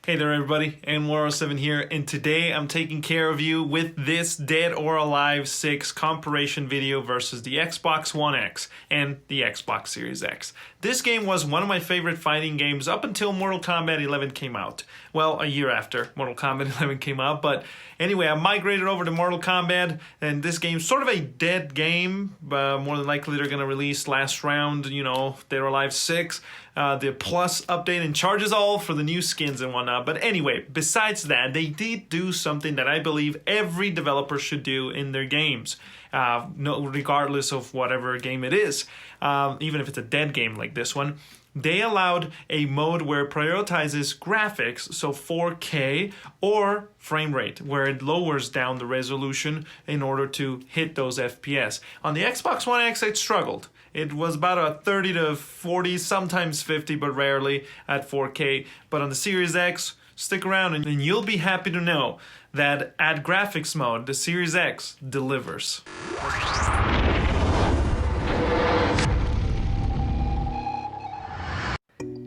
Hey there everybody, N107 here, and today I'm taking care of you with this Dead or Alive 6 comparison video versus the Xbox One X and the Xbox Series X. This game was one of my favorite fighting games up until Mortal Kombat 11 came out. Well, a year after Mortal Kombat 11 came out, but anyway, I migrated over to Mortal Kombat, and this game's sort of a dead game. More than likely they're going to release last round, Dead or Alive 6. The Plus update and charges all for the new skins and whatnot. But anyway, besides that, they did do something that I believe every developer should do in their games, regardless of whatever game it is, even if it's a dead game like this one. They allowed a mode where it prioritizes graphics, so 4K, or frame rate, where it lowers down the resolution in order to hit those FPS. On the Xbox One X, it struggled. It was about a 30 to 40, sometimes 50, but rarely at 4K. But on the Series X, stick around and you'll be happy to know that at graphics mode, the Series X delivers.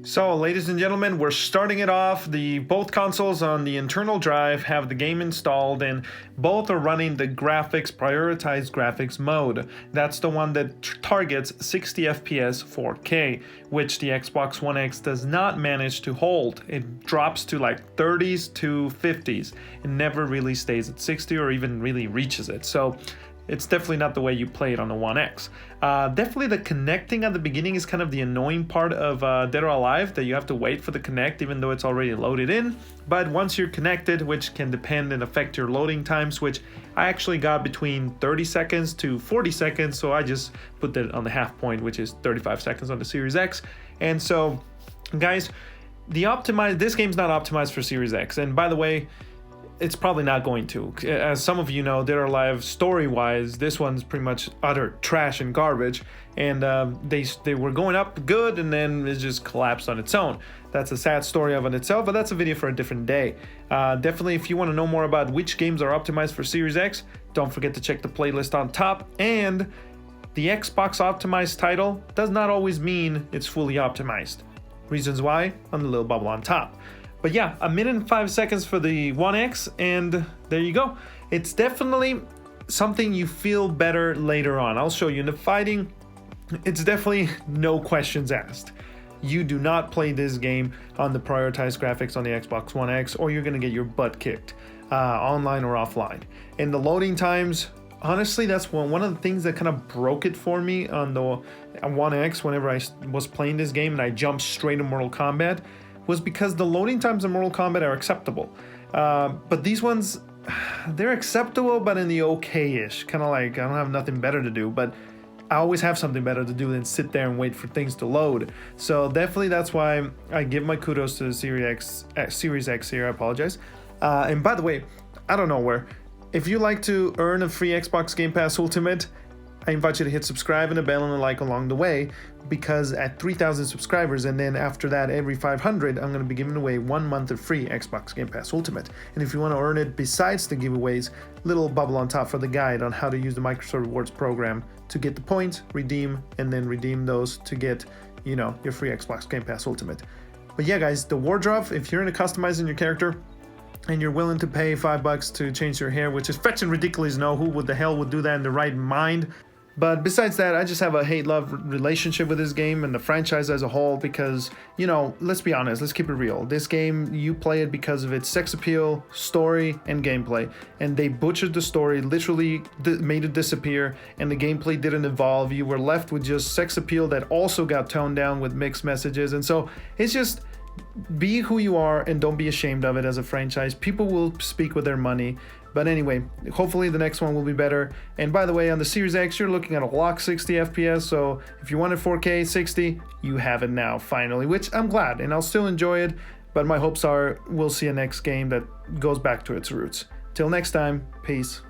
So, ladies and gentlemen, we're starting it off. Both consoles on the internal drive have the game installed, and both are running the prioritized graphics mode. That's the one that targets 60 FPS 4K, which the Xbox One X does not manage to hold. It drops to like 30s to 50s. It never really stays at 60 or even really reaches it. So it's definitely not the way you play it on the One X. Definitely the connecting at the beginning is kind of the annoying part of Dead or Alive, that you have to wait for the connect even though it's already loaded in. But once you're connected, which can depend and affect your loading times, which I actually got between 30 seconds to 40 seconds, so I just put that on the half point, which is 35 seconds on the Series X. And so, guys, this game's not optimized for Series X. And by the way, it's probably not going to. As some of you know, Dead or Alive story-wise, this one's pretty much utter trash and garbage, and they were going up good, and then it just collapsed on its own. That's a sad story of in itself, but that's a video for a different day. Definitely, if you want to know more about which games are optimized for Series X, don't forget to check the playlist on top. And the Xbox optimized title does not always mean it's fully optimized. Reasons why on the little bubble on top. But yeah, 1 minute and 5 seconds for the One X, and there you go. It's definitely something you feel better later on. I'll show you in the fighting. It's definitely no questions asked. You do not play this game on the prioritized graphics on the Xbox One X, or you're gonna get your butt kicked, online or offline. And the loading times, honestly, that's one of the things that kind of broke it for me on the One X whenever I was playing this game and I jumped straight to Mortal Kombat, was because the loading times in Mortal Kombat are acceptable. But these ones, they're acceptable, but in the okay-ish. Kind of like, I don't have nothing better to do, but I always have something better to do than sit there and wait for things to load. So definitely that's why I give my kudos to the Series X here, I apologize. And by the way, out of nowhere, if you like to earn a free Xbox Game Pass Ultimate, I invite you to hit subscribe and a bell and a like along the way, because at 3,000 subscribers, and then after that every 500, I'm going to be giving away 1 month of free Xbox Game Pass Ultimate. And if you want to earn it besides the giveaways, little bubble on top for the guide on how to use the Microsoft Rewards program to get the points, redeem, and then redeem those to get, your free Xbox Game Pass Ultimate. But yeah, guys, the wardrobe, if you're into customizing your character, and you're willing to pay $5 to change your hair, which is fetching ridiculous, who the hell would do that in their right mind? But besides that, I just have a hate-love relationship with this game and the franchise as a whole because, let's be honest, let's keep it real. This game, you play it because of its sex appeal, story, and gameplay. And they butchered the story, literally made it disappear, and the gameplay didn't evolve. You were left with just sex appeal that also got toned down with mixed messages. And so it's just, be who you are and don't be ashamed of it as a franchise. People will speak with their money. But anyway, hopefully the next one will be better. And by the way, on the Series X, you're looking at a locked 60 FPS. So if you wanted 4K 60, you have it now, finally, which I'm glad. And I'll still enjoy it. But my hopes are we'll see a next game that goes back to its roots. Till next time, peace.